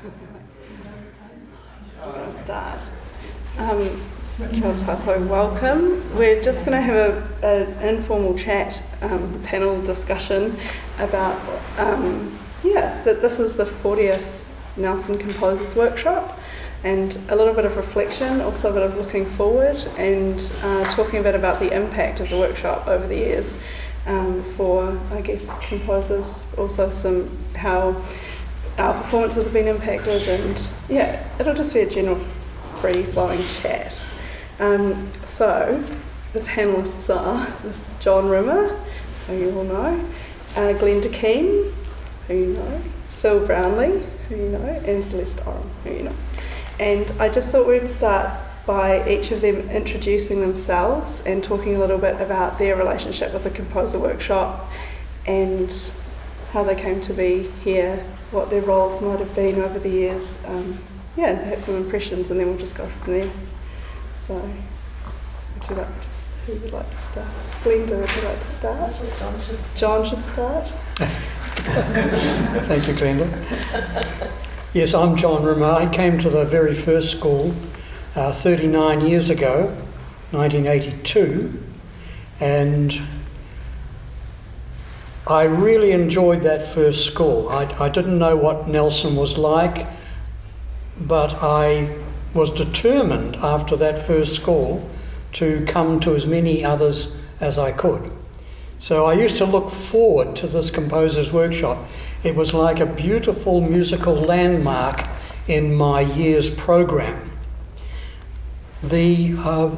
I'm going to start. Welcome. We're just going to have an informal chat, panel discussion about, that this is the 40th Nelson Composers Workshop, and a little bit of reflection, also a bit of looking forward, and talking a bit about the impact of the workshop over the years for, I guess, composers, also how our performances have been impacted, and it'll just be a general free-flowing chat. So the panellists are, this is John Rimmer, who you all know, Glenda Keam, who you know, Phil Brownlee, who you know, and Celeste Oram, who you know. And I just thought we'd start by each of them introducing themselves and talking a little bit about their relationship with the Composer Workshop and how they came to be here, what their roles might have been over the years, and perhaps some impressions, and then we'll just go from there. So, who would like to start? Glenda, would you like to start? John should start. Thank you, Glenda. Yes, I'm John Rimmer. I came to the very first school 39 years ago, 1982, and I really enjoyed that first school. I didn't know what Nelson was like, but I was determined after that first school to come to as many others as I could. So I used to look forward to this Composers Workshop. It was like a beautiful musical landmark in my year's program. The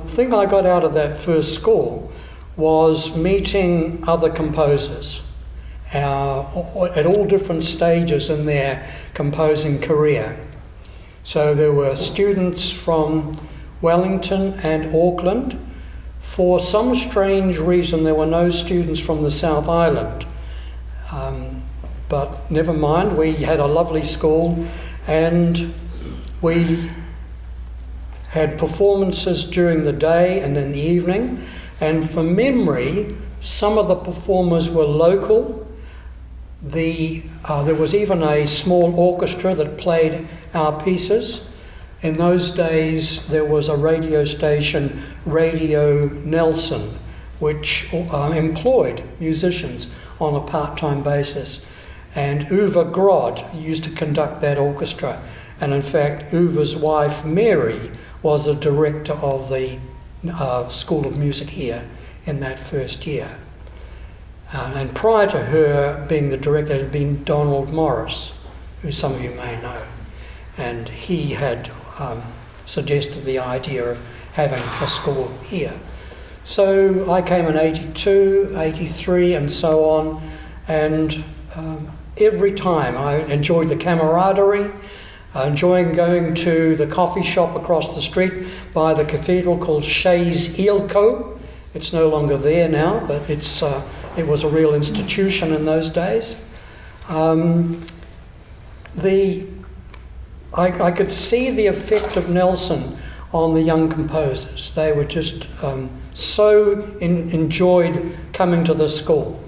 thing I got out of that first school was meeting other composers at all different stages in their composing career. So there were students from Wellington and Auckland. For some strange reason, there were no students from the South Island. But never mind, we had a lovely school, and we had performances during the day and in the evening. And from memory, some of the performers were local. There was even a small orchestra that played our pieces. In those days, there was a radio station, Radio Nelson, which employed musicians on a part-time basis. And Uwe Grod used to conduct that orchestra. And in fact, Uwe's wife, Mary, was the director of the School of Music here in that first year. And prior to her being the director had been Donald Morris, who some of you may know. And he had suggested the idea of having a school here. So I came in 82, 83 and so on, and every time I enjoyed the camaraderie, enjoying going to the coffee shop across the street by the cathedral called Shays Eelco. It's no longer there now, but it was a real institution in those days. I could see the effect of Nelson on the young composers. They were just enjoyed coming to the school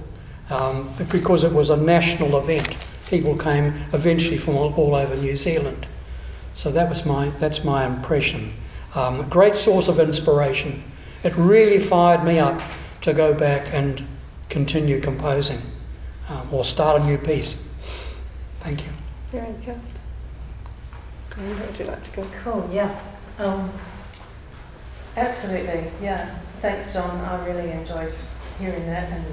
because it was a national event. People came eventually from all over New Zealand. So that's my impression. A great source of inspiration. It really fired me up to go back and continue composing or start a new piece. Thank you. Very good. Glenda, would you like to go? Cool, yeah. Absolutely, yeah. Thanks, John. I really enjoyed hearing that, and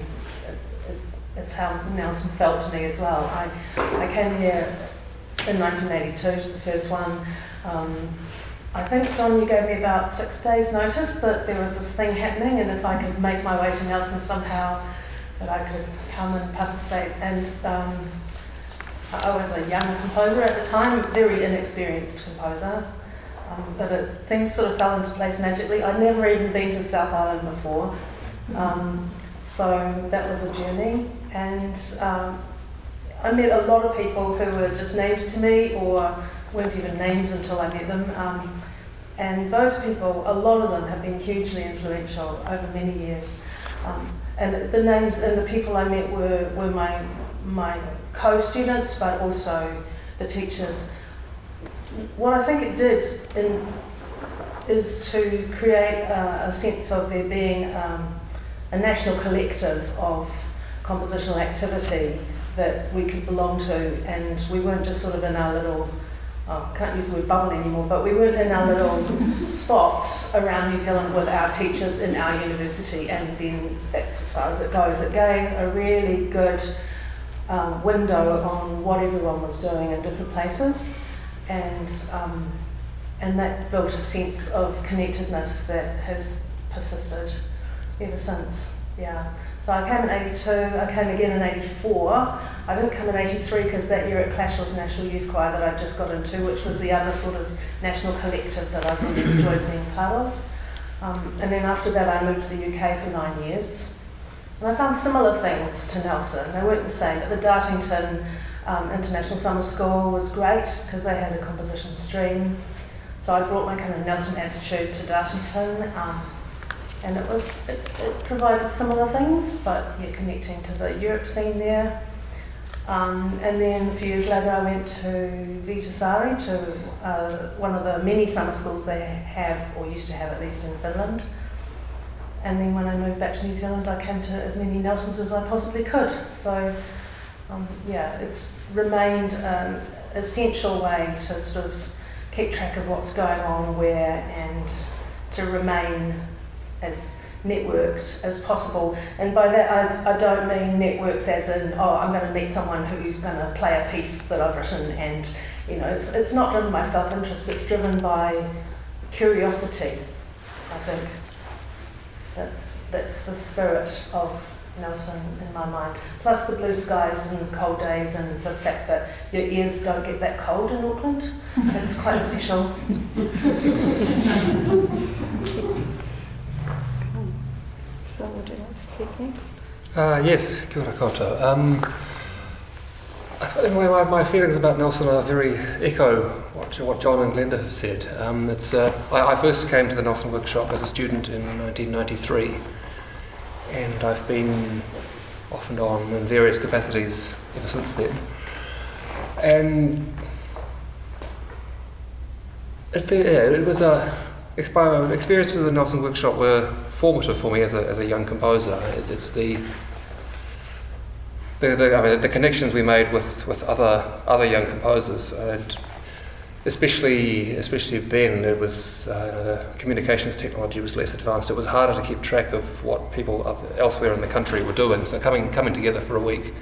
it's how Nelson felt to me as well. I came here in 1982 to the first one. I think, John, you gave me about 6 days' notice that there was this thing happening, and if I could make my way to Nelson somehow, that I could come and participate. And I was a young composer at the time, very inexperienced composer, but things sort of fell into place magically. I'd never even been to the South Island before, so that was a journey. And I met a lot of people who were just names to me, or weren't even names until I met them. And those people, a lot of them have been hugely influential over many years. And the names and the people I met were my co-students, but also the teachers. what I think it did is to create a sense of there being a national collective of compositional activity that we could belong to, and we weren't just sort of in our little, I can't use the word bubble anymore, but we weren't in our little spots around New Zealand with our teachers in our university, and then that's as far as it goes. It gave a really good window on what everyone was doing in different places, and that built a sense of connectedness that has persisted ever since. Yeah. So I came in 82, I came again in 84. I didn't come in 83 because that year it clashed with National Youth Choir that I just got into, which was the other sort of national collective that I really enjoyed being part of. And then after that I moved to the UK for 9 years. And I found similar things to Nelson. They weren't the same, but the Dartington International Summer School was great because they had a composition stream. So I brought my kind of Nelson attitude to Dartington. And it provided similar things, but yeah, connecting to the Europe scene there. And then a few years later I went to Viitasaari, to one of the many summer schools they have, or used to have at least in Finland. And then when I moved back to New Zealand I came to as many Nelsons as I possibly could. So yeah, it's remained an essential way to sort of keep track of what's going on where, and to remain as networked as possible. And by that I don't mean networks as in, oh, I'm going to meet someone who's going to play a piece that I've written, and you know, it's not driven by self-interest, it's driven by curiosity. I think that's the spirit of Nelson in my mind, plus the blue skies and cold days and the fact that your ears don't get that cold in Auckland. It's quite special. So would you like to speak next? Yes, kia ora koutou. I think my feelings about Nelson are very echo what John and Glenda have said. I first came to the Nelson Workshop as a student in 1993, and I've been off and on in various capacities ever since then. And it was experiences of the Nelson Workshop were formative for me as a young composer. It's the connections we made with other young composers, and especially Ben. It was the communications technology was less advanced. It was harder to keep track of what people elsewhere in the country were doing. So coming together for a week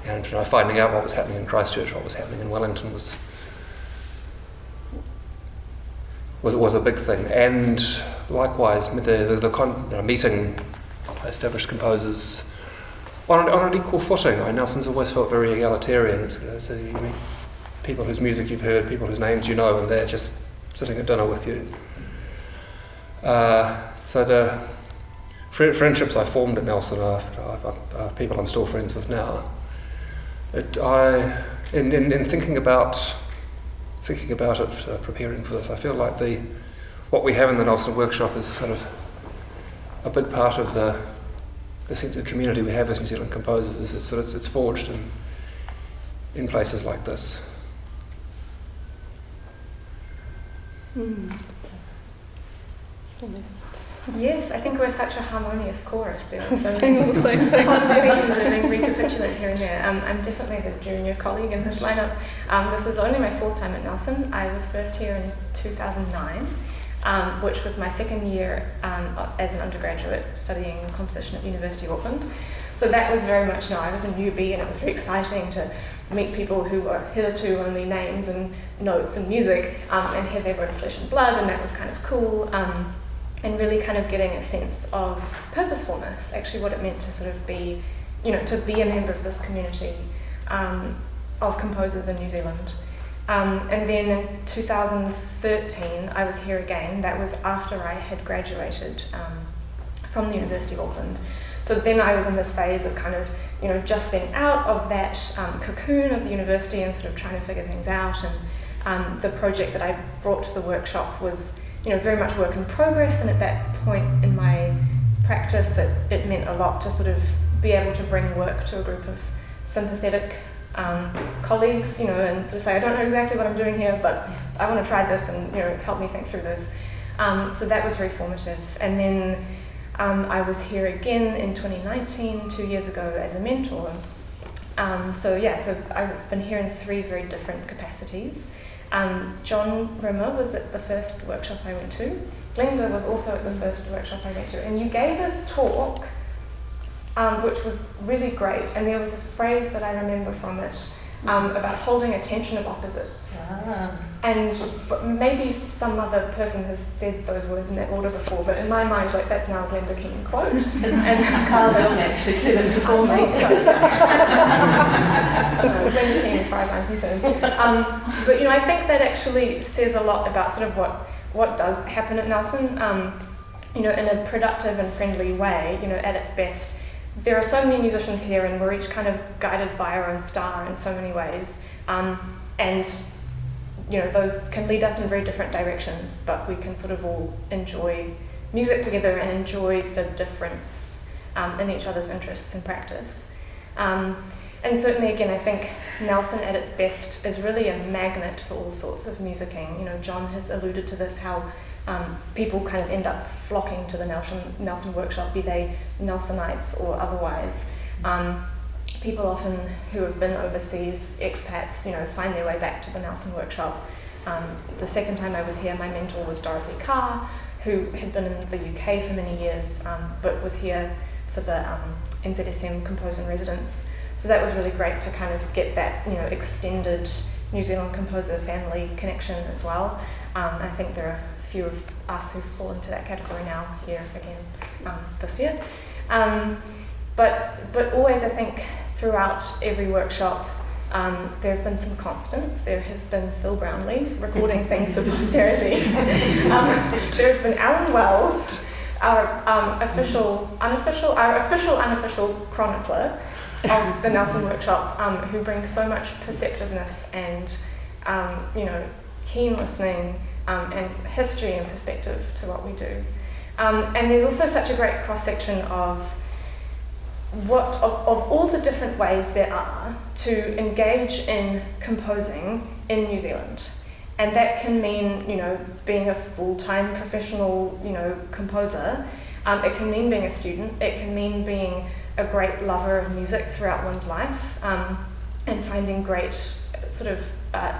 and finding out what was happening in Christchurch, what was happening in Wellington was a big thing. And likewise, meeting established composers on an equal footing. Nelson's always felt very egalitarian. So you meet people whose music you've heard, people whose names you know, and they're just sitting at dinner with you. So the friendships I formed at Nelson are people I'm still friends with now. In thinking about it, preparing for this, I feel like what we have in the Nelson Workshop is sort of a big part of the sense of community we have as New Zealand composers. It's forged in places like this. Celeste. Yes, I think we're such a harmonious chorus. There are so Sing many all the same things. possibilities that are being recapitulated here and there. I'm definitely the junior colleague in this lineup. This is only my fourth time at Nelson. I was first here in 2009, which was my second year as an undergraduate studying composition at the University of Auckland. So that was very much, I was a newbie, and it was very exciting to meet people who were hitherto only names and notes and music, and here they were in flesh and blood, and that was kind of cool. And really kind of getting a sense of purposefulness, actually what it meant to sort of be, to be a member of this community of composers in New Zealand. And then in 2013, I was here again. That was after I had graduated from the University of Auckland. So then I was in this phase of kind of, just being out of that cocoon of the university and sort of trying to figure things out. And the project that I brought to the workshop was very much work in progress, and at that point in my practice it meant a lot to sort of be able to bring work to a group of sympathetic colleagues, and sort of say, I don't know exactly what I'm doing here, but I want to try this, and help me think through this. So that was very formative. And then I was here again in 2019, 2 years ago, as a mentor. So I've been here in 3 very different capacities. John Rimmer was at the first workshop I went to. Glenda was also at the first workshop I went to. And you gave a talk which was really great. And there was this phrase that I remember from it about holding a tension of opposites. And maybe some other person has said those words in that order before, but in my mind, that's now a Glenda Keam quote. And Carl Bellman actually said it before me. Glenda Keam, as far as I'm concerned. But I think that actually says a lot about sort of what does happen at Nelson. In a productive and friendly way. At its best, there are so many musicians here, and we're each kind of guided by our own star in so many ways. And those can lead us in very different directions, but we can sort of all enjoy music together and enjoy the difference in each other's interests and practice. And certainly, again, I think Nelson at its best is really a magnet for all sorts of musicking. John has alluded to this, how people kind of end up flocking to the Nelson Workshop, be they Nelsonites or otherwise. People often who have been overseas, expats, find their way back to the Nelson Workshop. The second time I was here, my mentor was Dorothy Carr, who had been in the UK for many years, but was here for the NZSM Composer in Residence. So that was really great to kind of get that, extended New Zealand composer family connection as well. I think there are a few of us who fall into that category now here again this year. But always, I think, throughout every workshop, there have been some constants. There has been Phil Brownlee recording things for posterity. There has been Alan Wells, our official, unofficial chronicler of the Nelson Workshop, who brings so much perceptiveness and, keen listening and history and perspective to what we do. And there's also such a great cross-section of all the different ways there are to engage in composing in New Zealand. And that can mean, being a full-time professional, composer. It can mean being a student. It can mean being a great lover of music throughout one's life, and finding great sort of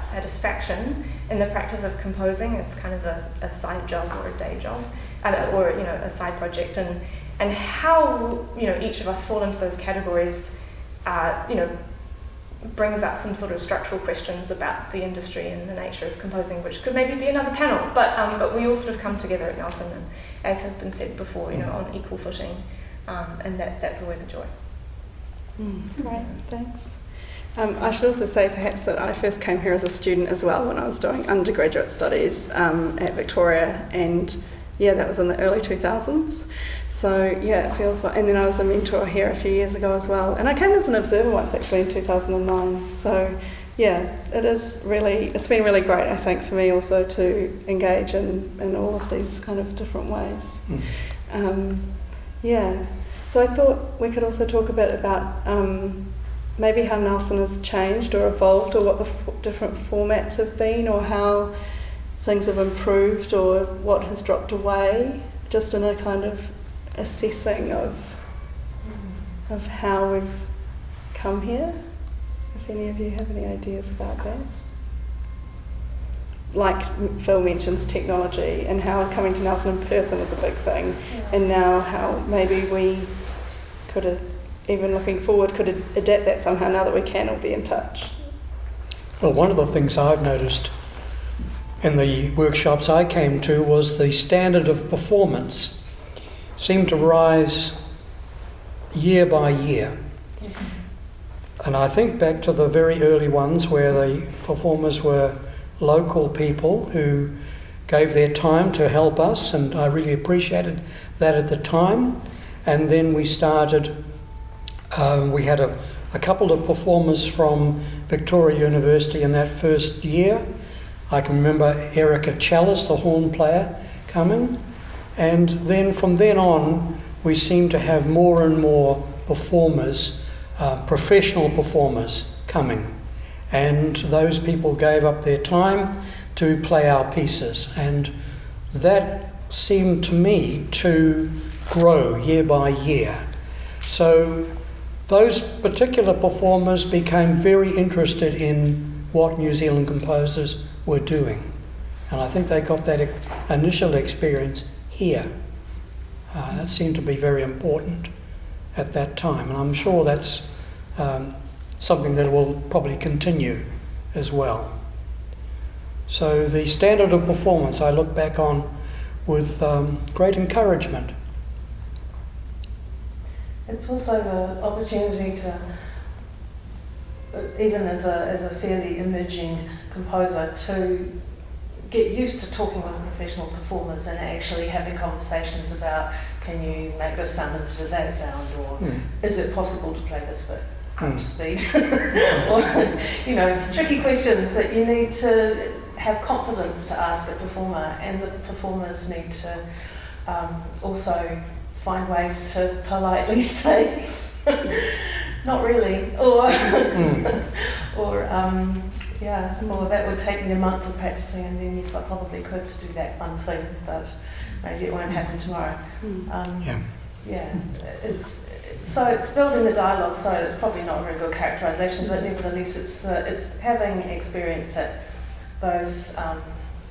satisfaction in the practice of composing as kind of a side job or a day job, or a side project. And how each of us fall into those categories, brings up some sort of structural questions about the industry and the nature of composing, which could maybe be another panel. But we all sort of come together at Nelson, and as has been said before, on equal footing, and that's always a joy. Great, thanks. I should also say perhaps that I first came here as a student as well when I was doing undergraduate studies at Victoria, and that was in the early 2000s. So it feels like, and then I was a mentor here a few years ago as well, and I came as an observer once actually in 2009. So it's been really great, I think, for me also to engage in all of these kind of different ways. So I thought we could also talk a bit about maybe how Nelson has changed or evolved, or what the different formats have been, or how things have improved, or what has dropped away, just in a kind of assessing of how we've come here. If any of you have any ideas about that. Like Phil mentions technology, and how coming to Nelson in person was a big thing, and now how maybe we could, even looking forward, could adapt that somehow now that we can all be in touch. Well, one of the things I've noticed in the workshops I came to was the standard of performance seemed to rise year by year. And I think back to the very early ones where the performers were local people who gave their time to help us, and I really appreciated that at the time. And then we started, we had a couple of performers from Victoria University in that first year. I can remember Erica Chalice, the horn player, coming. And then from then on, we seemed to have more and more performers, professional performers coming. And those people gave up their time to play our pieces, and that seemed to me to grow year by year. So those particular performers became very interested in what New Zealand composers were doing, and I think they got that initial experience here. That seemed to be very important at that time, and I'm sure that's something that will probably continue as well. So the standard of performance I look back on with great encouragement. It's also the opportunity to, even as a fairly emerging composer, to get used to talking with professional performers and actually having conversations about, can you make this sound instead of that sound, or is it possible to play this bit up to speed? Or, tricky questions that you need to have confidence to ask a performer, and the performers need to also find ways to politely say, not really, or that would take me a month of practicing, and then yes, I probably could do that one thing, but maybe it won't happen tomorrow. It's building the dialogue, so it's probably not a very good characterisation, but nevertheless it's having experience at those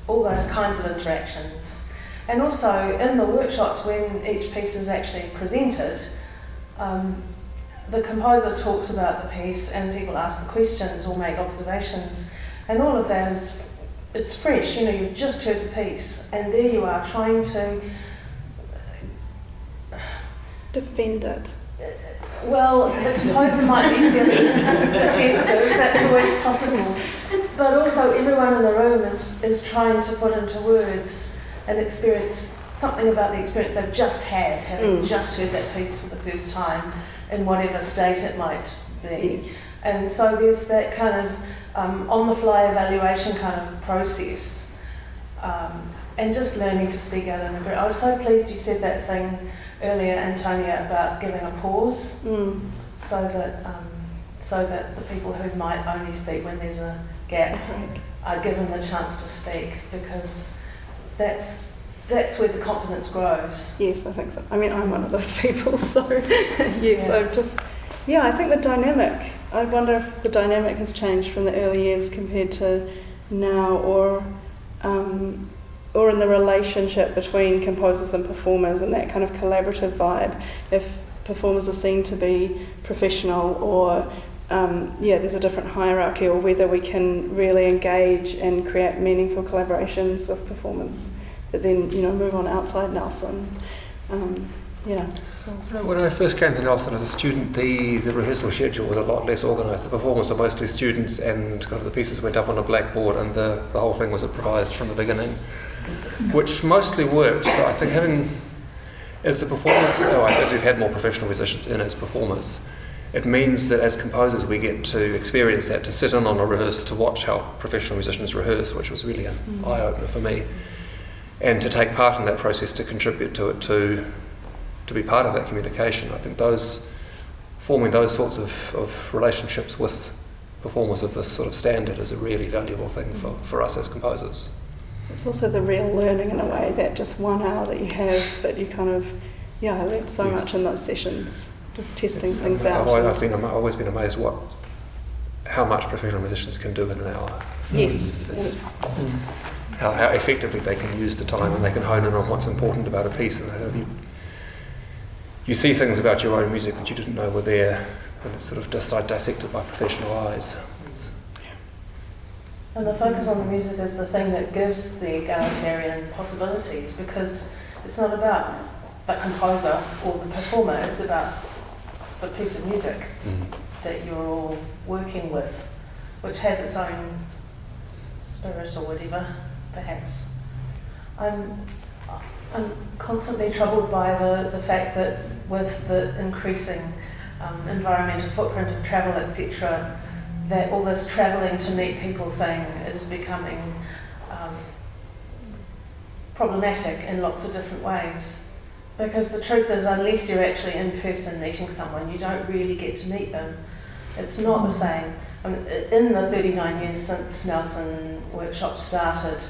all those kinds of interactions. And also in the workshops, when each piece is actually presented, the composer talks about the piece and people ask the questions or make observations, and all of that it's fresh. You've just heard the piece and there you are trying to defend it. Well, the composer might be feeling defensive, that's always possible, but also everyone in the room is trying to put into words and experience something about the experience they've just had, having just heard that piece for the first time, in whatever state it might be. Yes. And so there's that kind of on-the-fly evaluation kind of process, and just learning to speak out in a group. I was so pleased you said that thing earlier, Antonia, about giving a pause, so that the people who might only speak when there's a gap are given the chance to speak, because that's where the confidence grows. Yes, I think so. I mean, I'm one of those people, so yes, I think the dynamic, I wonder if the dynamic has changed from the early years compared to now, or in the relationship between composers and performers and that kind of collaborative vibe. If performers are seen to be professional, or there's a different hierarchy, or whether we can really engage and create meaningful collaborations with performers that then move on outside Nelson. When I first came to Nelson as a student, the rehearsal schedule was a lot less organised. The performers were mostly students, and kind of the pieces went up on a blackboard, and the whole thing was improvised from the beginning, which mostly worked. But I think as the performers, as we've had more professional musicians in as performers, it means that as composers we get to experience that, to sit in on a rehearsal, to watch how professional musicians rehearse, which was really an eye-opener for me, and to take part in that process, to contribute to it, to be part of that communication. I think forming those sorts of relationships with performers of this sort of standard is a really valuable thing for us as composers. It's also the real learning in a way, that just 1 hour that you have, that you kind of, I learned so much in those sessions, just testing things out. I've always been amazed how much professional musicians can do in an hour. Yes. How effectively they can use the time, and they can hone in on what's important about a piece, and you see things about your own music that you didn't know were there, and it's sort of just dissected by professional eyes. And the focus on the music is the thing that gives the egalitarian possibilities, because it's not about the composer or the performer, it's about the piece of music that you're all working with, which has its own spirit or whatever, perhaps. I'm constantly troubled by the fact that with the increasing environmental footprint of travel, etc., that all this travelling to meet people thing is becoming problematic in lots of different ways. Because the truth is, unless you're actually in person meeting someone, you don't really get to meet them. It's not the same. I mean, in the 39 years since Nelson Workshop started,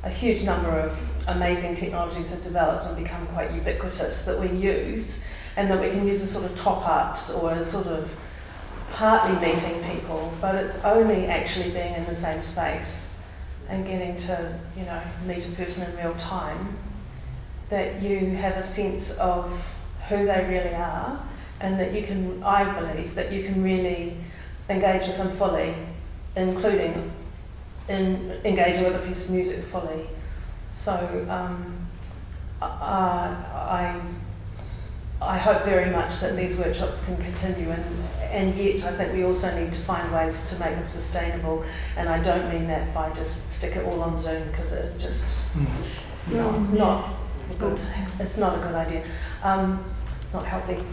a huge number of amazing technologies have developed and become quite ubiquitous that we use, and that we can use as sort of top-ups or as sort of partly meeting people, but it's only actually being in the same space and getting to, you know, meet a person in real time that you have a sense of who they really are, and that you can, I believe, that you can really engage with them fully, including in engaging with a piece of music fully. So I hope very much that these workshops can continue, and yet I think we also need to find ways to make them sustainable, and I don't mean that by just stick it all on Zoom, because it's just not good. It's not a good idea. It's not healthy.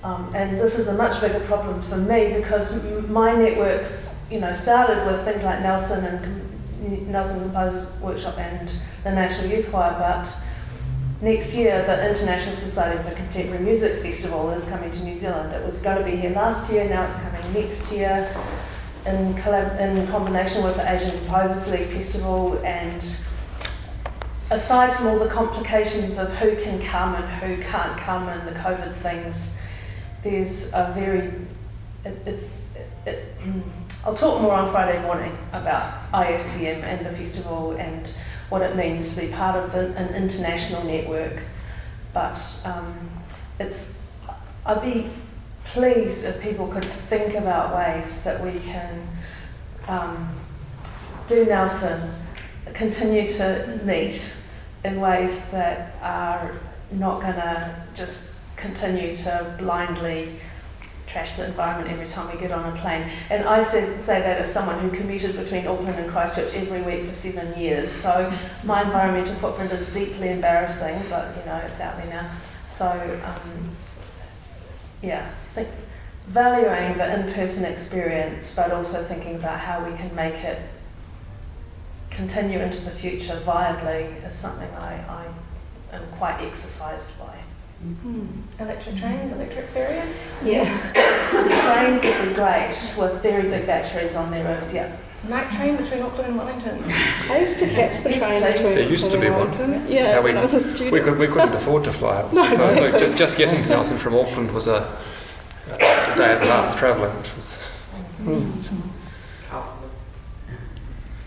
And this is a much bigger problem for me, because my networks, you know, started with things like Nelson and Nelson Composers Workshop and the National Youth Choir, but next year the International Society for Contemporary Music Festival is coming to New Zealand. It was going to be here last year, now it's coming next year in combination with the Asian Composers League Festival. And aside from all the complications of who can come and who can't come and the COVID things, there's a very, I'll talk more on Friday morning about ISCM and the festival and what it means to be part of an international network. But I'd be pleased if people could think about ways that we can do Nelson, continue to meet in ways that are not going to just continue to blindly trash the environment every time we get on a plane. And I say that as someone who commuted between Auckland and Christchurch every week for 7 years. So my environmental footprint is deeply embarrassing, but you know, it's out there now. So I think valuing the in-person experience, but also thinking about how we can make it continue into the future viably is something I am quite exercised by. Electric trains, electric ferries? Yes. Trains would be great with very big batteries on their roofs, yeah. Night train between Auckland and Wellington. I used to catch the train between There used to be one. Wellington. Yeah, That's how when I was a student. we couldn't afford to fly. No, so just getting to Nelson from Auckland was a day and a half's travelling, which was...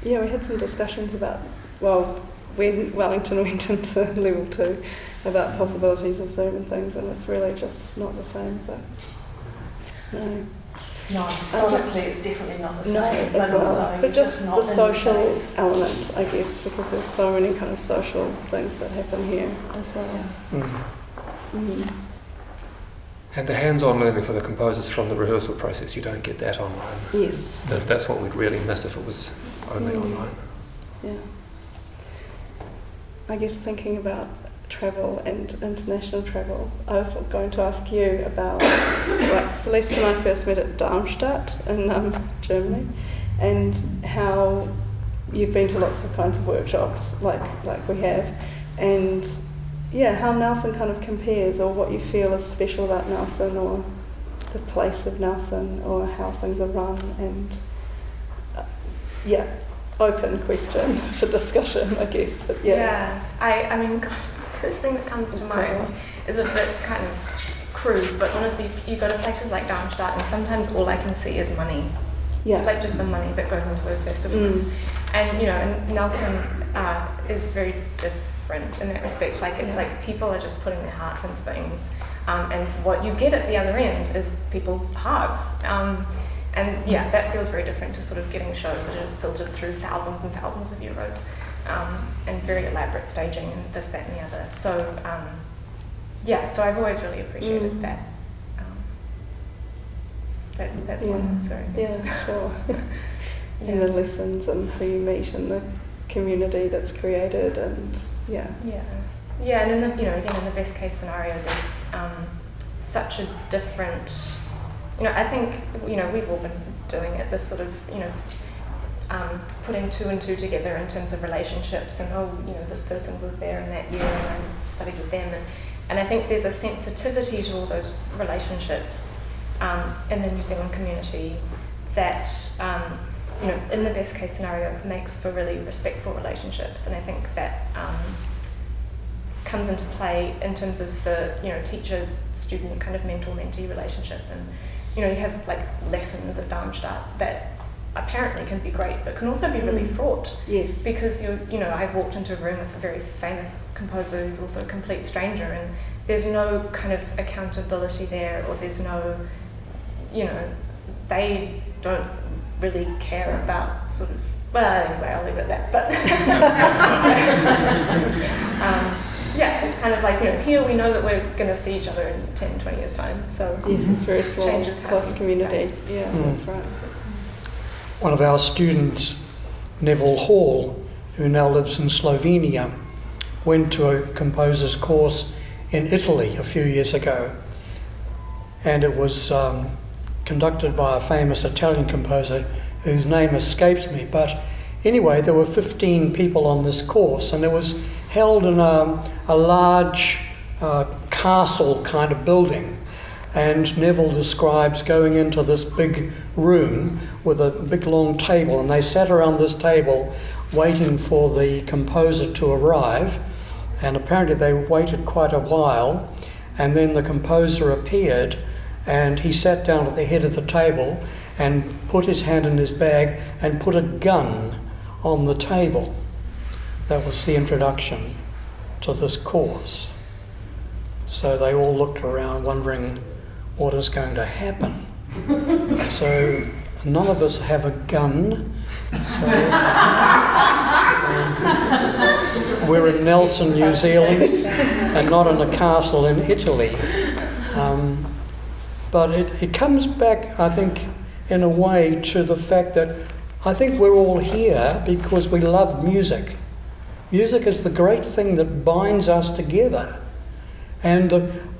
Yeah, we had some discussions about, well, when Wellington went into level 2, about possibilities of Zoom and things, and it's really just not the same, so no. No, honestly, it's definitely not the same. No, as well. But just not the in social space. element, I guess, because there's so many kind of social things that happen here as well. And the hands-on learning for the composers from the rehearsal process, you don't get that online. Yes. That's what we'd really miss if it was only online. Yeah. I guess thinking about travel and international travel, I was going to ask you about, like, Celeste and I first met at Darmstadt in Germany, and how you've been to lots of kinds of workshops like we have, and yeah, how Nelson kind of compares, or what you feel is special about Nelson, or the place of Nelson, or how things are run, and open question for discussion, I guess. But I mean, God, the first thing that comes to mind is a bit kind of crude, but honestly, you go to places like Darmstadt, and sometimes all I can see is money. Yeah. Like just the money that goes into those festivals. And you know, and Nelson is very different in that respect. Like it's like people are just putting their hearts into things, and what you get at the other end is people's hearts. And that feels very different to sort of getting shows that are just filtered through thousands and thousands of euros, and very elaborate staging and this, that, and the other. So so I've always really appreciated that. That's one answer, I guess. Yeah, sure. And the lessons and who you meet and the community that's created, and and in the again, in the best case scenario, there's such a different. I think we've all been doing it. This sort of putting two and two together in terms of relationships, and this person was there in that year, and I studied with them, and I think there's a sensitivity to all those relationships in the New Zealand community that, in the best case scenario, makes for really respectful relationships. And I think that comes into play in terms of the, teacher-student kind of mentor-mentee relationship. And, you have like lessons at Darmstadt that apparently can be great, but can also be really fraught. Yes. Because I've walked into a room with a very famous composer who's also a complete stranger, and there's no kind of accountability there, or there's no, they don't really care about sort of, well, anyway, I'll leave it at that. But it's kind of like, here we know that we're going to see each other in 10, 20 years' time. So yes, it's very small, close community. Yeah, that's right. One of our students, Neville Hall, who now lives in Slovenia, went to a composer's course in Italy a few years ago, and it was conducted by a famous Italian composer whose name escapes me. But anyway, there were 15 people on this course, and it was held in a large castle kind of building. And Neville describes going into this big room with a big long table, and they sat around this table waiting for the composer to arrive, and apparently they waited quite a while, and then the composer appeared, and he sat down at the head of the table and put his hand in his bag and put a gun on the table. That was the introduction to this course. So they all looked around wondering what is going to happen. So none of us have a gun. So, we're in Nelson, New Zealand, and not in a castle in Italy. But it comes back, I think, in a way to the fact that I think we're all here because we love music. Music is the great thing that binds us together. And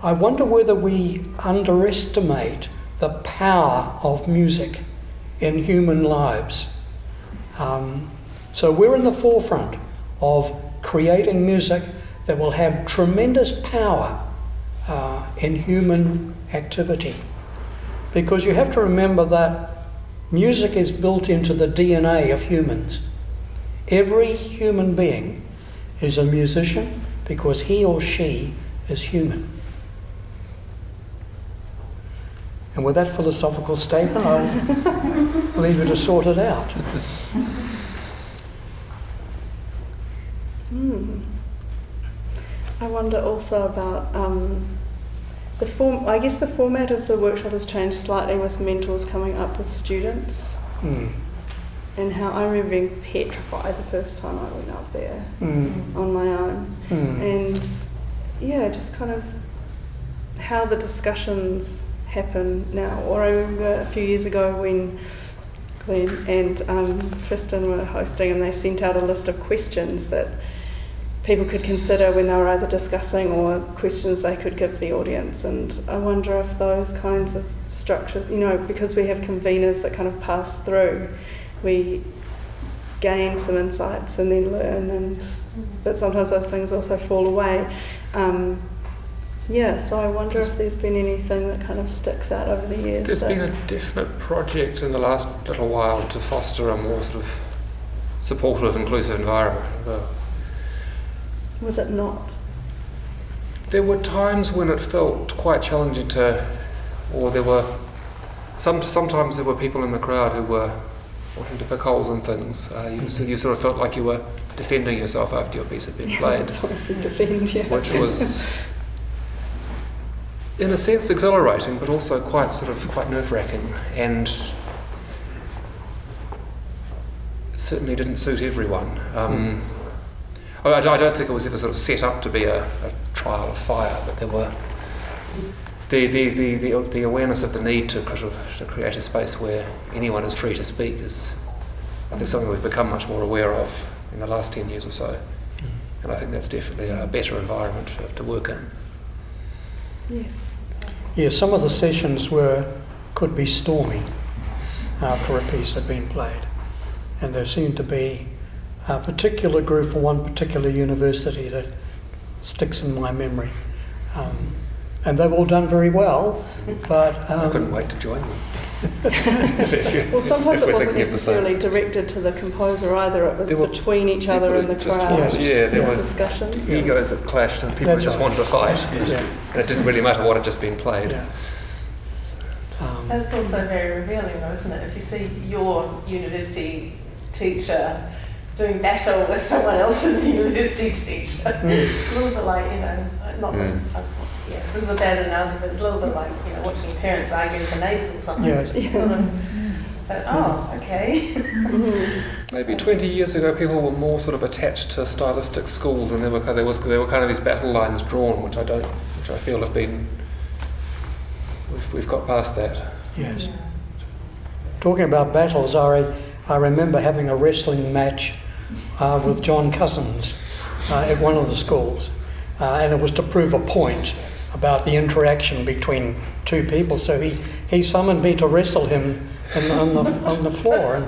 I wonder whether we underestimate the power of music in human lives. So we're in the forefront of creating music that will have tremendous power in human activity. Because you have to remember that music is built into the DNA of humans. Every human being is a musician because he or she is human. And with that philosophical statement, I'll leave you to sort it out. I wonder also about the form. I guess the format of the workshop has changed slightly with mentors coming up with students, and how I remember being petrified the first time I went up there on my own, and just kind of how the discussions happen now. Or I remember a few years ago when Glenn and Tristan were hosting, and they sent out a list of questions that people could consider when they were either discussing or questions they could give the audience. And I wonder if those kinds of structures, because we have conveners that kind of pass through, we gain some insights and then learn, but sometimes those things also fall away. So I wonder if there's been anything that kind of sticks out over the years. There's been a definite project in the last little while to foster a more sort of supportive, inclusive environment. Was it not? There were times when it felt quite challenging or there were sometimes there were people in the crowd who were wanting to pick holes in things. You sort of felt like you were defending yourself after your piece had been played, which was in a sense exhilarating, but also quite nerve-wracking, and certainly didn't suit everyone. I don't think it was ever sort of set up to be a trial of fire, but there were the awareness of the need to create a space where anyone is free to speak is, I think, something we've become much more aware of in the last 10 years or so, and I think that's definitely a better environment to work in. Yes. Yeah, some of the sessions could be stormy after a piece had been played, and there seemed to be a particular group from one particular university that sticks in my memory. and they've all done very well. But I couldn't wait to join them. Well, sometimes if it we're wasn't thinking of the same. necessarily directed to the composer either. It was There were between each other and the just crowd. there was Discussions. egos that clashed and people That's just right. wanted to fight. Yeah. And it didn't really matter what had just been played. Yeah. And it's also very revealing, though, isn't it? If you see your university teacher doing battle with someone else's university teacher, it's a little bit like, not this is a bad analogy, but it's a little bit like, watching parents argue with the neighbours or something. Yes. It's sort of, but, okay. Maybe 20 years ago, people were more sort of attached to stylistic schools, and there were kind of these battle lines drawn, which I feel have been. We've got past that. Yes. Talking about battles, I remember having a wrestling match with John Cousins at one of the schools, and it was to prove a point about the interaction between two people. So he summoned me to wrestle him on the floor. And,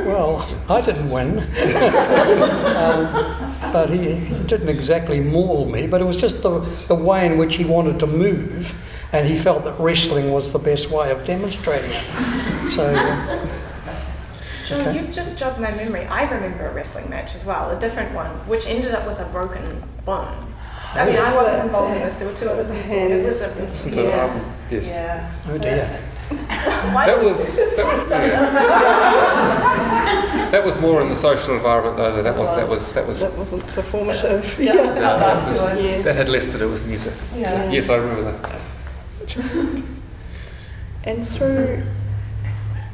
well, I didn't win, but he didn't exactly maul me. But it was just the way in which he wanted to move, and he felt that wrestling was the best way of demonstrating it. So. John, Okay. you've just jogged my memory. I remember a wrestling match as well, a different one, which ended up with a broken bone. I mean, I wasn't involved in this. There were two others involved. It was a Yes. Yeah. Oh dear. Why That don't we was just talk each other? that was more in the social environment, though. That wasn't performative. that had less to do with music. Yeah. Yes, I remember that. And through,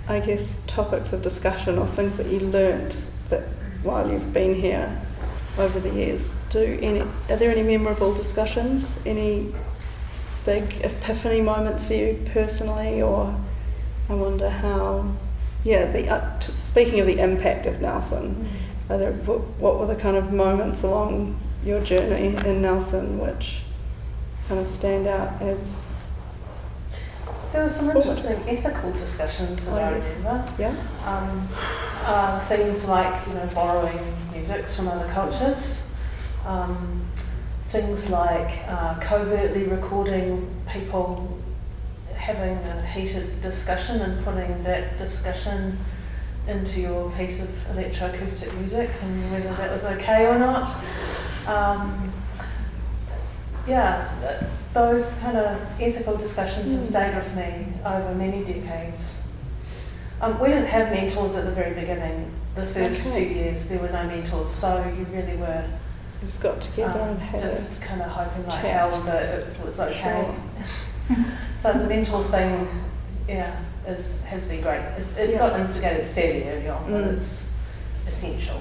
I guess, topics of discussion or things that you learnt that while you've been here over the years, are there any memorable discussions? Any big epiphany moments for you personally? Or I wonder how, speaking of the impact of Nelson, what were the kind of moments along your journey in Nelson which kind of stand out as... There were some interesting ethical discussions that I remember. Yeah. Things like, borrowing music from other cultures. Things like covertly recording people having a heated discussion and putting that discussion into your piece of electroacoustic music and whether that was okay or not. Those kind of ethical discussions have stayed with me over many decades. We didn't have mentors at the very beginning. The first few years there were no mentors, so you really were Just got together and had just kind of hoping like chat. hell that it was okay. Sure. So the mentor thing, has been great. It got instigated fairly early on, but it's essential.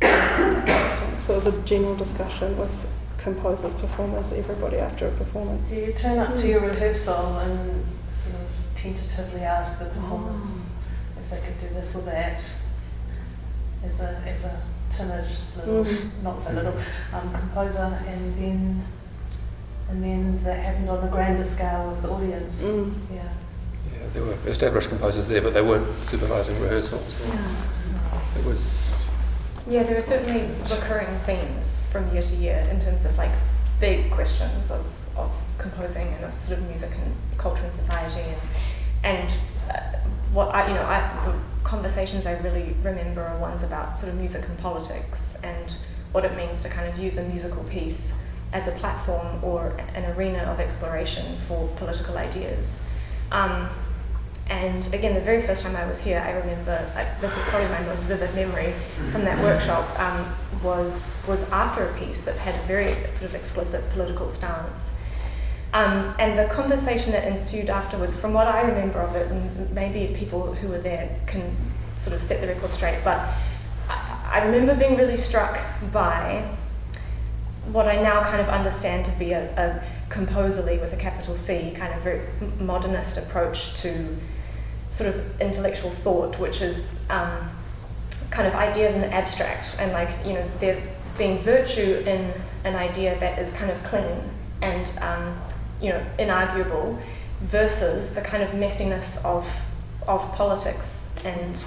So it was a general discussion with composers, performers, everybody after a performance. You turn up to your rehearsal and sort of tentatively ask the performers if they could do this or that as a timid little, not so little, composer, and then that happened on a grander scale with the audience. Yeah, there were established composers there, but they weren't supervising rehearsals. It was. Yeah, there are certainly recurring themes from year to year in terms of big questions of composing and of sort of music and culture and society, and the conversations I really remember are ones about sort of music and politics and what it means to kind of use a musical piece as a platform or an arena of exploration for political ideas. And again, the very first time I was here, I remember, this is probably my most vivid memory from that workshop, was after a piece that had a very sort of explicit political stance. And the conversation that ensued afterwards, from what I remember of it, and maybe people who were there can sort of set the record straight, but I remember being really struck by what I now kind of understand to be a composerly, with a capital C, kind of very modernist approach to sort of intellectual thought, which is kind of ideas in the abstract, and there being virtue in an idea that is kind of clean and inarguable, versus the kind of messiness of politics and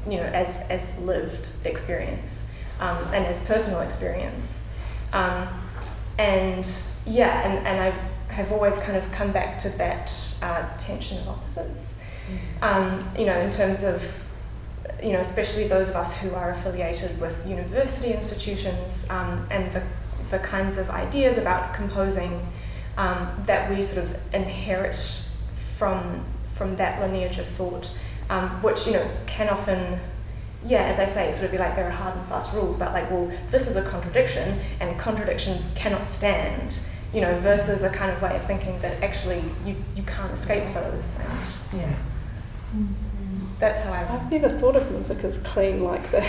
as lived experience. and as personal experience. And I have always kind of come back to that tension of opposites. In terms of, especially those of us who are affiliated with university institutions, and the kinds of ideas about composing that we sort of inherit from that lineage of thought, which can often, as I say, sort of be like there are hard and fast rules about like, well, this is a contradiction and contradictions cannot stand, versus a kind of way of thinking that actually you can't escape those. And that's how I've never thought of music as clean like that.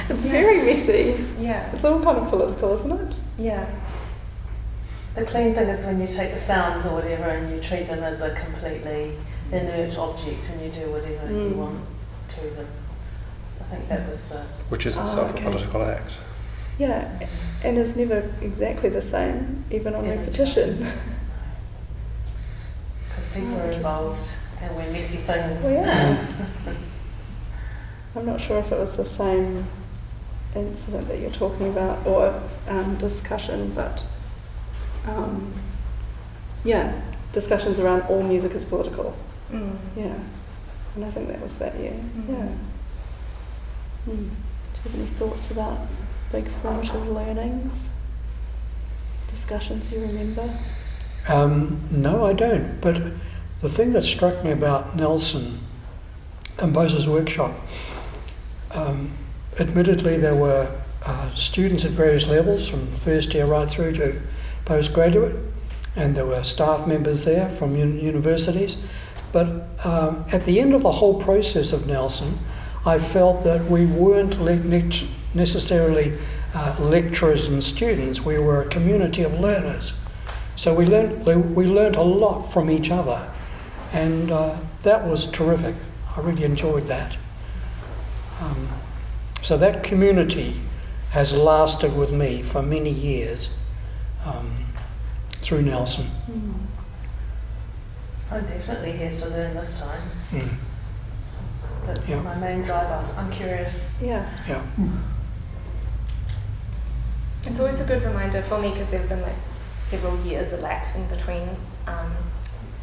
It's very messy. Yeah. It's all kind of political, isn't it? Yeah. The clean thing is when you take the sounds or whatever and you treat them as a completely inert object and you do whatever you want to them. I think that was the... Which is itself a political act. Yeah, and it's never exactly the same, even on repetition. Because people are involved and we're messy things. Well, yeah. I'm not sure if it was the same incident that you're talking about or discussion, but discussions around all music is political. Yeah, and I think that was that year. Yeah. Do you have any thoughts about big formative learnings? Discussions you remember? No, I don't. But the thing that struck me about Nelson Composers Workshop, admittedly there were students at various levels, from first year right through to postgraduate, and there were staff members there from universities. But at the end of the whole process of Nelson, I felt that we weren't necessarily lecturers and students. We were a community of learners. So we learned a lot from each other, and that was terrific. I really enjoyed that. So that community has lasted with me for many years through Nelson. I'm definitely here to learn this time. That's my main driver. I'm curious. Yeah. It's always a good reminder for me, because there have been like several years elapsed in between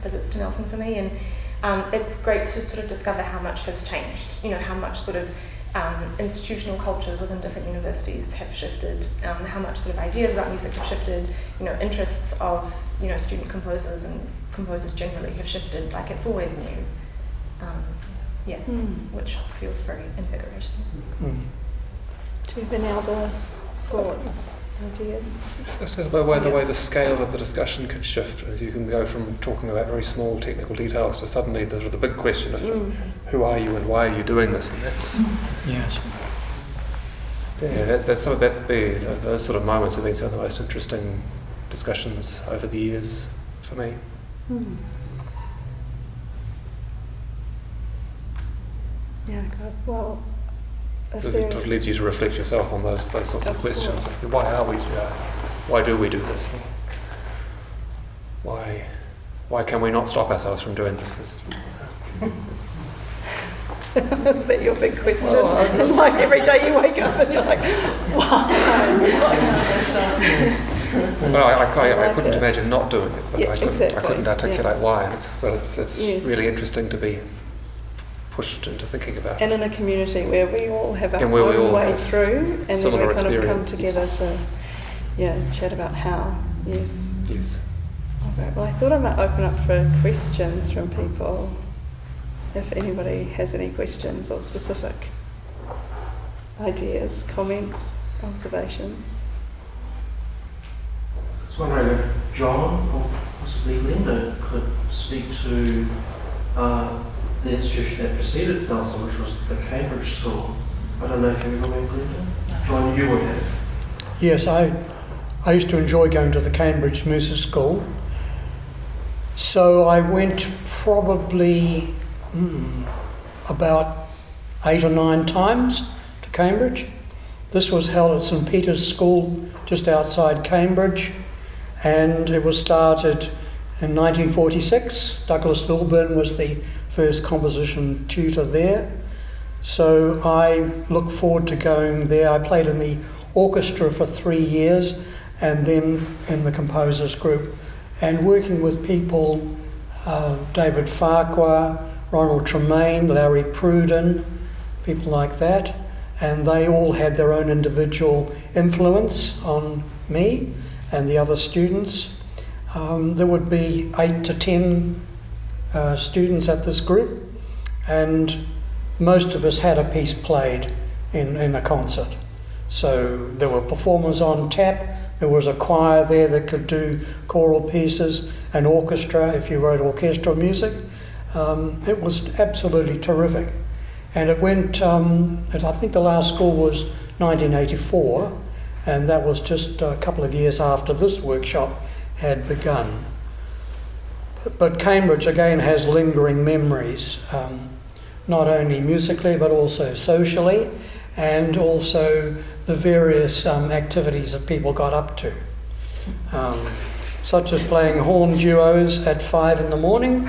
visits to Nelson for me, and it's great to sort of discover how much has changed, how much sort of institutional cultures within different universities have shifted, how much sort of ideas about music have shifted, interests of student composers and composers generally have shifted. Like, it's always new, which feels very invigorating. Do you have any other thoughts, ideas? Just the way the scale of the discussion could shift, as you can go from talking about very small technical details to suddenly the big question of who are you and why are you doing this, and that's those sort of moments have been some of the most interesting discussions over the years for me. Yeah, good. Well, it leads you to reflect yourself on those sorts of questions. Like, why are we? Why do we do this? Why can we not stop ourselves from doing this? Is that your big question? Like every day you wake up and you're like, why? Well, I couldn't imagine not doing it, but I couldn't articulate why. And it's really interesting to be pushed into thinking about. And in a community where we all have our own way through, and then we kind of come together to chat about how. Yes. Okay. Well, I thought I might open up for questions from people, if anybody has any questions or specific ideas, comments, observations. I was wondering if John or possibly Glenda could speak to the institution that preceded Nelson, which was the Cambridge School. I don't know if you remember, Glenda? John, you would have. Yes, I used to enjoy going to the Cambridge Music School. So I went probably about 8 or 9 times to Cambridge. This was held at St Peter's School just outside Cambridge, and it was started in 1946. Douglas Lilburn was the first composition tutor there. So I look forward to going there. I played in the orchestra for 3 years and then in the composers group, and working with people, David Farquhar, Ronald Tremaine, Larry Pruden, people like that, and they all had their own individual influence on me and the other students. There would be 8 to 10 students at this group, and most of us had a piece played in a concert. So there were performers on tap, there was a choir there that could do choral pieces, an orchestra if you wrote orchestral music. It was absolutely terrific. And it went, I think the last school was 1984, and that was just a couple of years after this workshop had begun. But Cambridge again has lingering memories, not only musically but also socially, and also the various activities that people got up to, such as playing horn duos at 5 in the morning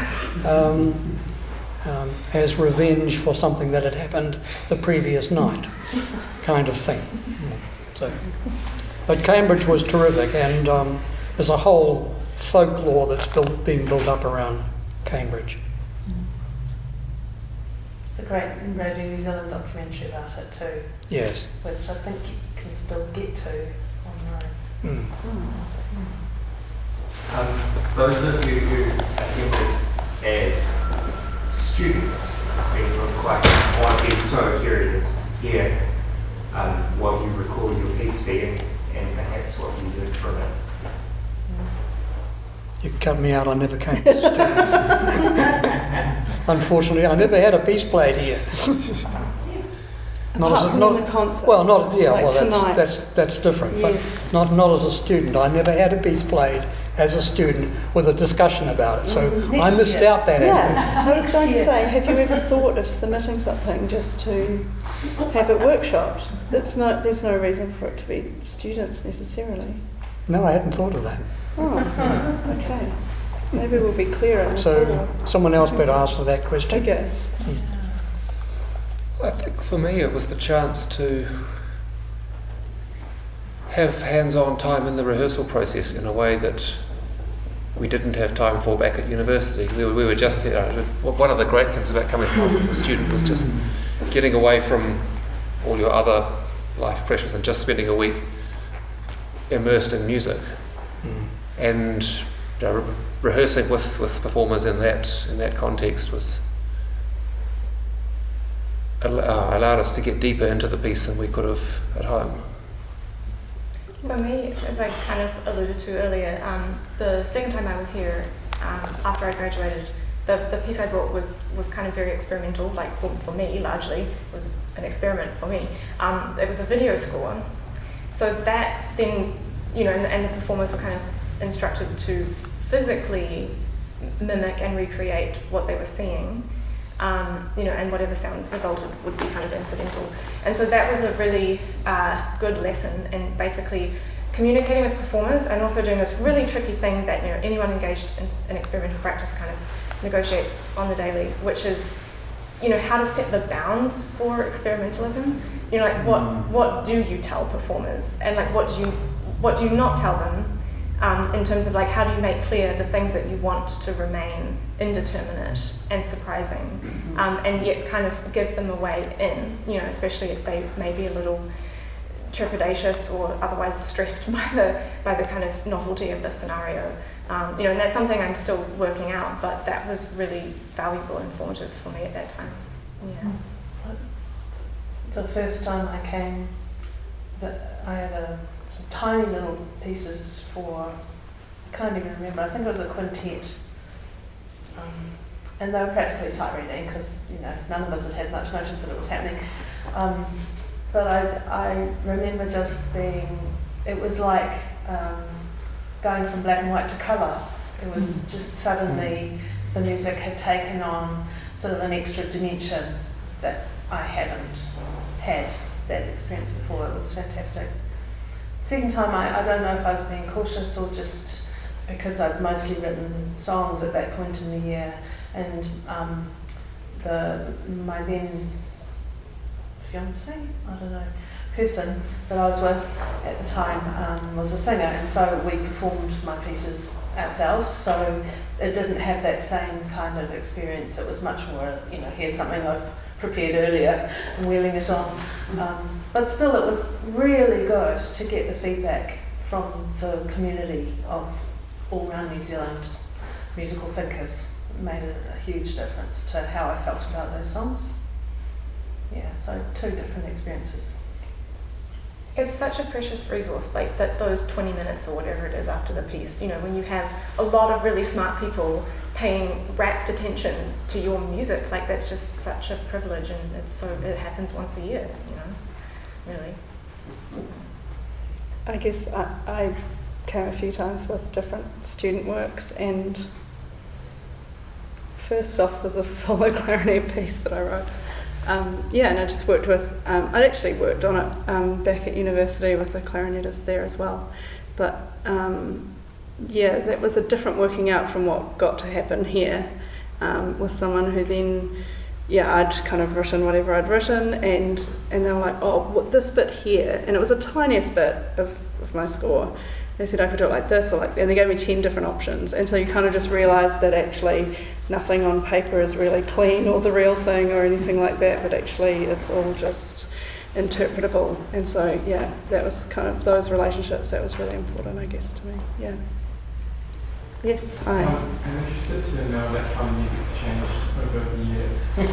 as revenge for something that had happened the previous night, kind of thing. So, but Cambridge was terrific, and there's a whole folklore that's being built up around Cambridge. It's a great Radio New Zealand documentary about it too. Yes. Which I think you can still get to online. Those of you who attended as students, being quite be so curious to hear what you recall your piece being and perhaps what you learned from it. You cut me out, I never came as a student. Unfortunately, I never had a piece played here. Apart from in the concert. Well, not yeah. Like Well, that's different. Yes. But not as a student. I never had a piece played as a student with a discussion about it. So I missed out that aspect. Yeah, I was going to say, have you ever thought of submitting something just to have it workshopped? There's no reason for it to be students necessarily. No, I hadn't thought of that. Oh, okay. Maybe we'll be clearer. So someone else better answer that question. Okay. I think for me it was the chance to have hands-on time in the rehearsal process in a way that we didn't have time for back at university. We were just, one of the great things about coming across as a student was just getting away from all your other life pressures and just spending a week immersed in music. And rehearsing with performers in that context was allowed us to get deeper into the piece than we could have at home. For me, as I kind of alluded to earlier, the second time I was here, after I graduated, the piece I brought was kind of very experimental, like for me largely, it was an experiment for me. It was a video score. So that then, and the performers were kind of instructed to physically mimic and recreate what they were seeing. And whatever sound resulted would be kind of incidental. And so that was a really good lesson in basically communicating with performers and also doing this really tricky thing that anyone engaged in experimental practice kind of negotiates on the daily, which is how to set the bounds for experimentalism. Like what do you tell performers, and like what do you not tell them, in terms of like how do you make clear the things that you want to remain indeterminate and surprising, and yet kind of give them a way in, especially if they may be a little trepidatious or otherwise stressed by the kind of novelty of the scenario. And that's something I'm still working out, but that was really valuable and informative for me at that time. Yeah. The first time I came, I had some tiny little pieces for, I can't even remember, I think it was a quintet. And they were practically sight reading because none of us had much notice that it was happening. But I remember just being, it was like going from black and white to colour. It was just suddenly the music had taken on sort of an extra dimension that I hadn't had that experience before. It was fantastic. Second time, I don't know if I was being cautious or just because I'd mostly written songs at that point in the year, and my then fiance, I don't know, person that I was with at the time was a singer, and so we performed my pieces ourselves, so it didn't have that same kind of experience. It was much more, here's something I've prepared earlier and wheeling it on. But still, it was really good to get the feedback from the community of all around New Zealand musical thinkers. It made a huge difference to how I felt about those songs. Yeah, so 2 different experiences. It's such a precious resource, like that those 20 minutes or whatever it is after the piece, when you have a lot of really smart people paying rapt attention to your music, like that's just such a privilege, and it happens once a year, really. I guess I came a few times with different student works, and first off was a solo clarinet piece that I wrote. And I just worked with, I'd actually worked on it back at university with a clarinetist there as well. But that was a different working out from what got to happen here with someone who then, I'd kind of written whatever I'd written, and they were like, oh, this bit here, and it was the tiniest bit of my score. They said I could do it like this or like that, and they gave me 10 different options, and so you kind of just realise that actually nothing on paper is really clean or the real thing or anything like that, but actually it's all just interpretable. And so that was kind of those relationships, that was really important, I guess, to me. Yes, hi. I'm interested to know about how music's changed over the years. And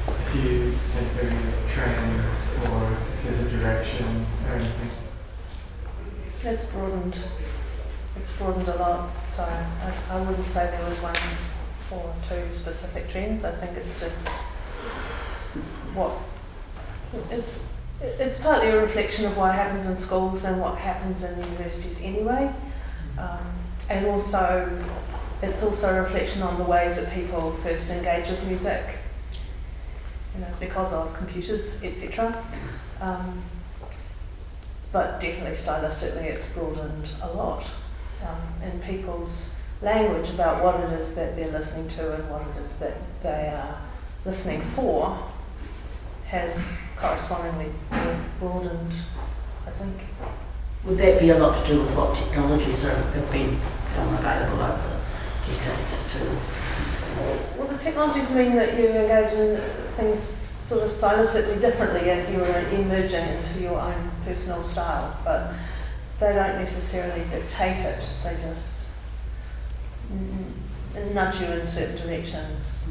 if you think there are any trends or if there's a direction or anything. It's broadened a lot, so I wouldn't say there was 1 or 2 specific trends. I think it's just it's partly a reflection of what happens in schools and what happens in universities anyway, and also it's also a reflection on the ways that people first engage with music, because of computers, etc. But definitely stylistically it's broadened a lot, in people's language about what it is that they're listening to and what it is that they are listening for has correspondingly broadened, I think. Would that be a lot to do with what technologies have been available over the decades too? Well, the technologies mean that you engage in things sort of stylistically differently as you're emerging into your own personal style, but they don't necessarily dictate it, they just nudge you in certain directions.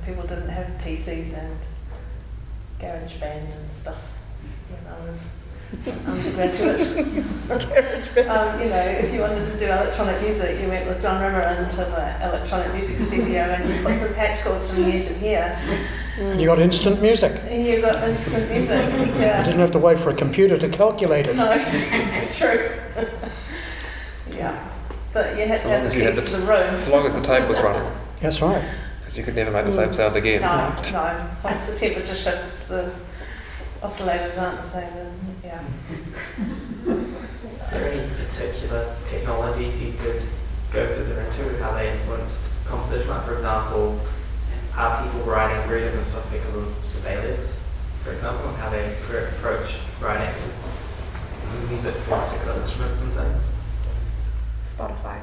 People didn't have PCs and GarageBand and stuff when I was undergraduate. If you wanted to do electronic music, you went with John Rimmer into the electronic music studio and you put some patch chords from here to here. And you got instant music. You got instant music, You didn't have to wait for a computer to calculate it. No, it's true. But you had to have the keys to the room. As long as the tape was running. That's right. Because you could never make the same sound again. No. Once the temperature shifts, the oscillators aren't the same. Is there any particular technologies you could go further into, how they influence composition? Like, for example, are people writing rhythm and stuff because of surveillance, for example, how they approach writing music for particular instruments and things? Spotify.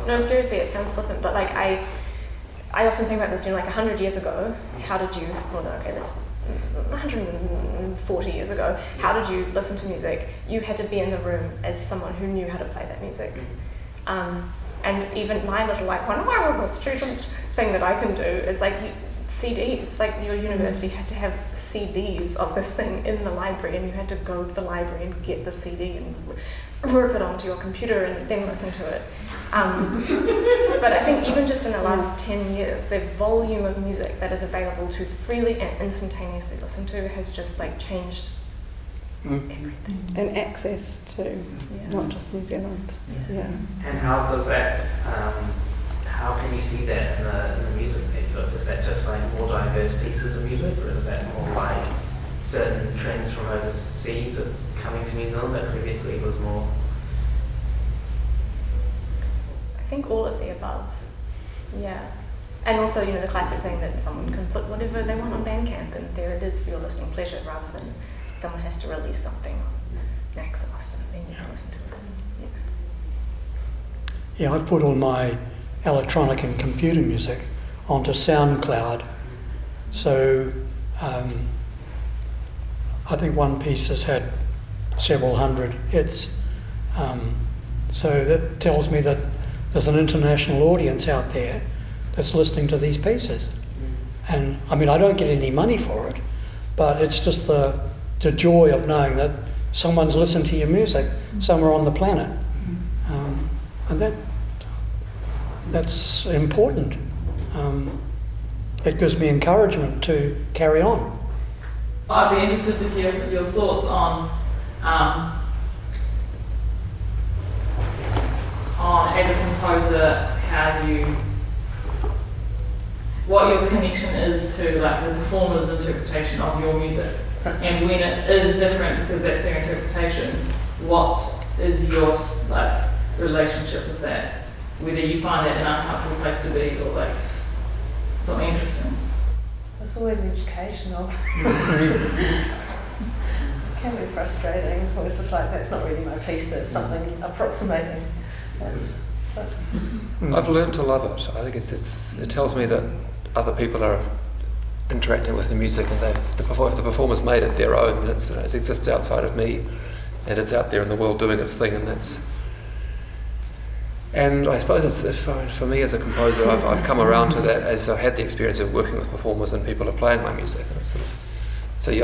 No, seriously, it sounds flippant, but like I often think about this, 100 years ago, that's 140 years ago, how did you listen to music? You had to be in the room as someone who knew how to play that music. And even my little, when I was a student thing that I can do is CDs, your university had to have CDs of this thing in the library, and you had to go to the library and get the CD and rip it onto your computer and then listen to it. But I think even just in the last 10 years, the volume of music that is available to freely and instantaneously listen to has just changed everything. And access to, not just New Zealand. And how does that, how can you see that in the music that you look? Is that just more diverse pieces of music, or is that more certain trends from overseas are coming to New Zealand that previously was more? I think all of the above. Yeah. And also, the classic thing that someone can put whatever they want on Bandcamp and there it is for your listening pleasure, rather than someone has to release something on Naxos and then you can listen to it. Yeah, I've put all my electronic and computer music onto SoundCloud. So I think one piece has had several hundred hits. So that tells me that there's an international audience out there that's listening to these pieces. And I mean, I don't get any money for it, but it's just the joy of knowing that someone's listened to your music somewhere on the planet. And that's important. It gives me encouragement to carry on. I'd be interested to hear your thoughts on as a composer, what your connection is to like the performer's interpretation of your music, and when it is different because that's their interpretation, what is your like relationship with that? Whether you find that an uncomfortable place to be or like something interesting. It's always educational. It can be frustrating. It's just like, that's not really my piece, there's something approximating. I've learned to love it. I think it tells me that other people are interacting with the music, and if the performer's made it their own, then it exists outside of me, and it's out there in the world doing its thing, and I suppose for me as a composer, I've come around to that as I've had the experience of working with performers and people are playing my music. And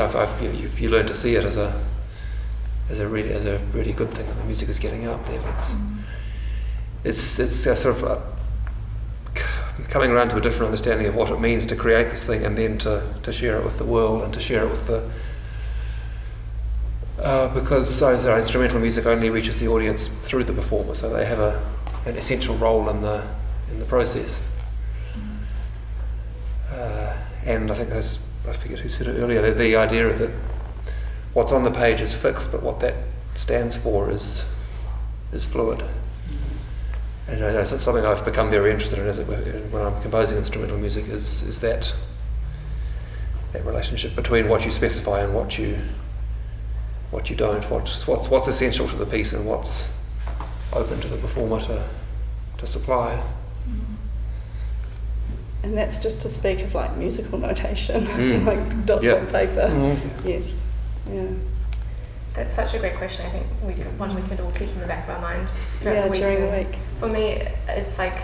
you learn to see it as a really good thing that the music is getting out there. But it's sort of coming around to a different understanding of what it means to create this thing, and then to share it with the world and to share it with the because instrumental music only reaches the audience through the performer, so they have an essential role in the process. And I think I forget who said it earlier, the idea is that what's on the page is fixed, but what that stands for is fluid. And it's something I've become very interested in when I'm composing instrumental music is that relationship between what you specify and what you don't, what's essential to the piece and what's open to the performer to supply. And that's just to speak of like musical notation, like dots on paper. Yes. Yeah. That's such a great question. I think one we could all keep in the back of our mind during the week. For me, it's like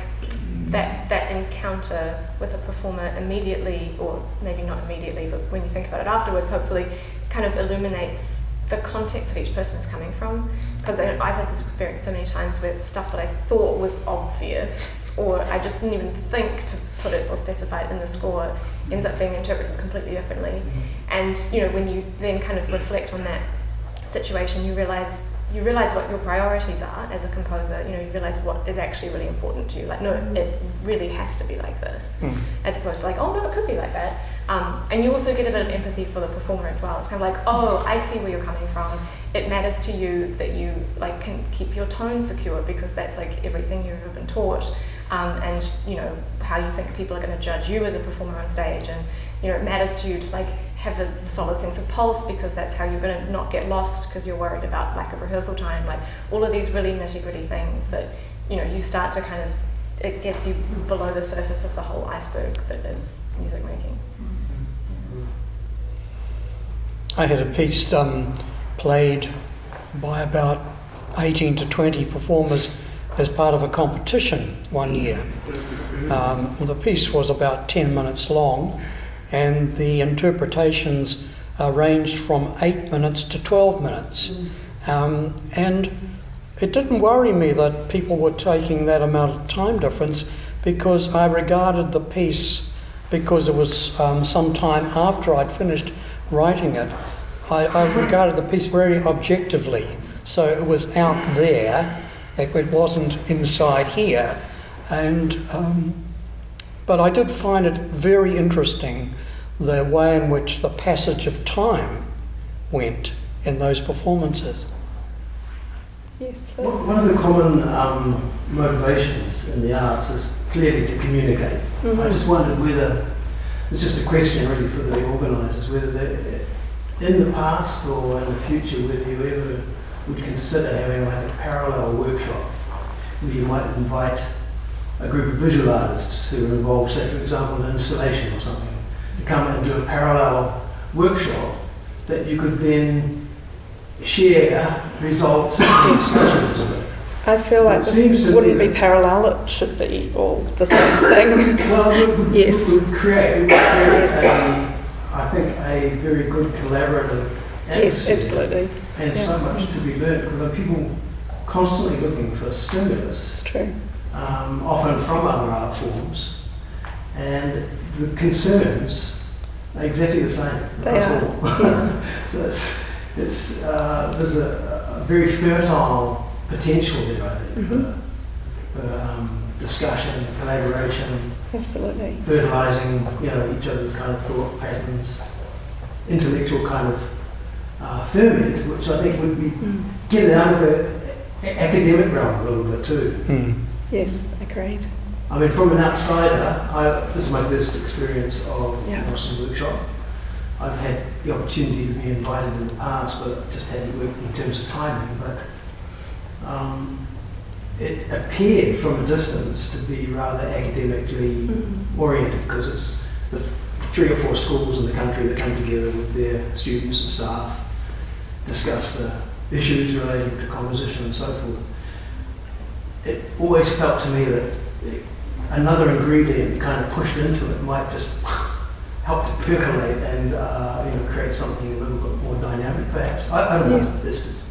that encounter with a performer immediately, or maybe not immediately, but when you think about it afterwards, hopefully kind of illuminates the context that each person is coming from. Because I've had this experience so many times with stuff that I thought was obvious, or I just didn't even think to put it or specify it in the score, ends up being interpreted completely differently. And when you then kind of reflect on that situation, you realize what your priorities are as a composer. You realize what is actually really important to you. Like, no, it really has to be like this, as opposed to like, oh no, it could be like that. And you also get a bit of empathy for the performer as well. It's kind of like, oh, I see where you're coming from. It matters to you that you like can keep your tone secure, because that's like everything you've ever been taught, and how you think people are going to judge you as a performer on stage, and it matters to you to like have a solid sense of pulse, because that's how you're going to not get lost, because you're worried about lack of rehearsal time. Like all of these really nitty-gritty things that you start to kind of, it gets you below the surface of the whole iceberg that is music making. I had a piece played by about 18 to 20 performers as part of a competition one year. The piece was about 10 minutes long, and the interpretations ranged from 8 minutes to 12 minutes. And it didn't worry me that people were taking that amount of time difference, because I regarded the piece, because it was some time after I'd finished writing it, I regarded the piece very objectively. So it was out there, it wasn't inside here. And but I did find it very interesting, the way in which the passage of time went in those performances. Yes. One of the common motivations in the arts is clearly to communicate. Mm-hmm. I just wondered whether, it's just a question really for the organisers, whether in the past or in the future, whether you ever would consider having like a parallel workshop where you might invite a group of visual artists who are involved, say for example, in installation or something, to come and do a parallel workshop that you could then share results and discussions with. I feel like this wouldn't be parallel, it should be all the same thing. Well, yes. It would create I think, a very good collaborative atmosphere. Yes, absolutely. And so much to be learned, because people constantly looking for stimulus. It's true. Often from other art forms, and the concerns are exactly the same across all. Yes. So there's a very fertile potential there, I think, for discussion, collaboration. Absolutely. Fertilising, each other's kind of thought patterns, intellectual kind of ferment, which I think would be get it out of the academic realm a little bit too. Yes, agreed. I mean, from an outsider, this is my first experience of Nelson Workshop. I've had the opportunity to be invited in the past, but it just hadn't worked in terms of timing. But it appeared from a distance to be rather academically oriented, because it's the 3 or 4 schools in the country that come together with their students and staff, discuss the issues relating to composition and so forth. It always felt to me that another ingredient kind of pushed into it might just help to percolate and create something a little bit more dynamic, perhaps. I don't know. It's just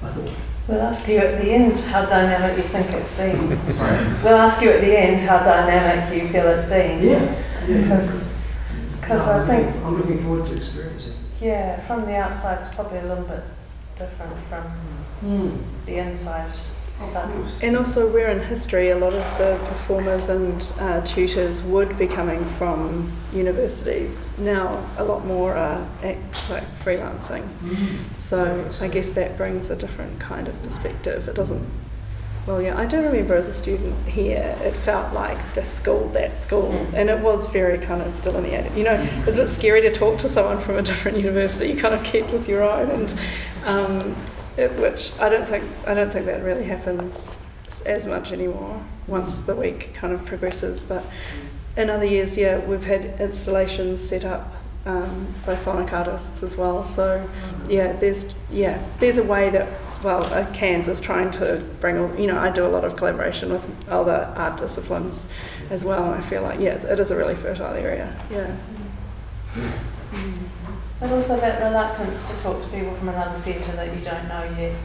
I thought. We'll ask you at the end how dynamic you think it's been. Sorry? We'll ask you at the end how dynamic you feel it's been. Yeah. Because I think I'm looking forward to experiencing. Yeah, from the outside it's probably a little bit different from the inside. And also, where in history a lot of the performers and tutors would be coming from universities, now a lot more like freelancing. So I guess that brings a different kind of perspective. It doesn't. Well, yeah, I do remember as a student here, it felt like this school, that school, and it was very kind of delineated. It's a bit scary to talk to someone from a different university. You kind of keep with your own, and which I don't think that really happens as much anymore once the week kind of progresses. But in other years, we've had installations set up by sonic artists as well. So there's a way that CANZ is trying to bring all. I do a lot of collaboration with other art disciplines as well, and I feel like it is a really fertile area. Yeah. But also that reluctance to talk to people from another centre that you don't know yet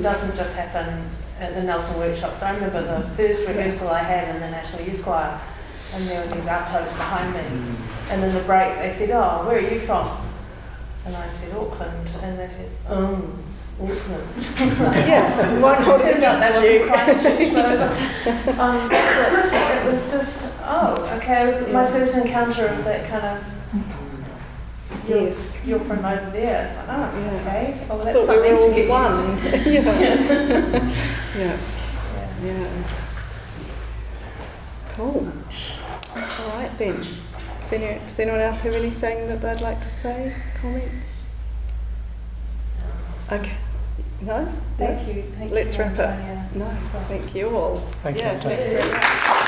doesn't just happen at the Nelson workshops. I remember the first rehearsal I had in the National Youth Choir, and there were these altos behind me. And in the break they said, "Oh, where are you from?" And I said, "Auckland." And they said, Auckland. One whole turned out they were from Christchurch, but it was just, okay, it was my first encounter of that kind of you're from over there. It's like, okay. Oh, well, that's something to get used to. Yeah. Cool. All right then. Does anyone else have anything that they'd like to say? Comments? Okay. No? Thank you. Let's wrap up. No, thank you all. Thank you. Thanks very much.